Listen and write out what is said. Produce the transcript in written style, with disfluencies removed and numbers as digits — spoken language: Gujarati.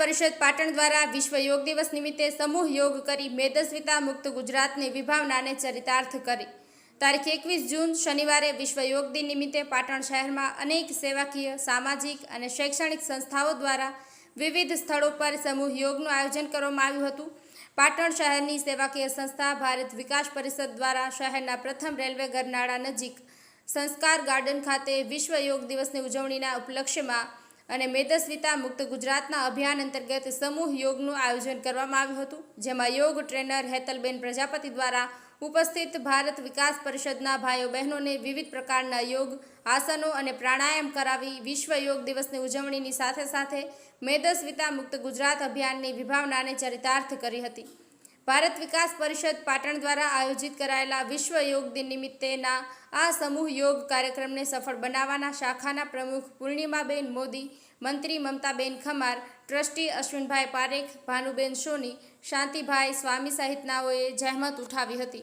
પરિષદ પાટણ દ્વારા વિશ્વ યોગ દિવસ નિમિત્તે સમૂહ યોગ કરી મેદસ્વીતા મુક્ત ગુજરાતની વિભાવનાને ચરિતાર્થ કરી। તારીખ 21 જૂન શનિવારે વિશ્વ યોગ દિન નિમિત્તે પાટણ શહેરમાં અનેક સેવાકીય, સામાજિક અને શૈક્ષણિક સંસ્થાઓ દ્વારા વિવિધ સ્થળો પર સમૂહ યોગનું આયોજન કરવામાં આવ્યું હતું। પાટણ શહેરની સેવાકીય સંસ્થા ભારત વિકાસ પરિષદ દ્વારા શહેરના પ્રથમ રેલવે ગરનાળા નજીક સંસ્કાર ગાર્ડન ખાતે વિશ્વ યોગ દિવસની ઉજવણીના ઉપલક્ષ્યમાં અને મેદસ્વીતા મુક્ત ગુજરાતના અભિયાન અંતર્ગત સમૂહ યોગનું આયોજન કરવામાં આવ્યું હતું, જેમાં યોગ ટ્રેનર હેતલબેન પ્રજાપતિ દ્વારા ઉપસ્થિત ભારત વિકાસ પરિષદના ભાઈઓ બહેનોને વિવિધ પ્રકારના યોગ, આસનો અને પ્રાણાયામ કરાવી વિશ્વ યોગ દિવસની ઉજવણીની સાથે સાથે મેદસ્વીતા મુક્ત ગુજરાત અભિયાનની વિભાવનાને ચરિતાર્થ કરી હતી। ભારત વિકાસ પરિષદ પાટણ દ્વારા આયોજિત કરાયેલા વિશ્વ યોગ દિન નિમિત્તેના આ સમૂહ યોગ કાર્યક્રમને સફળ બનાવવાના શાખાના પ્રમુખ પૂર્ણિમાબેન મોદી, મંત્રી મમતાબેન ખમાર, ટ્રસ્ટી અશ્વિનભાઈ પારેખ, ભાનુબેન સોની, શાંતિભાઈ સ્વામી સહિતનાઓએ જહેમત ઉઠાવી હતી।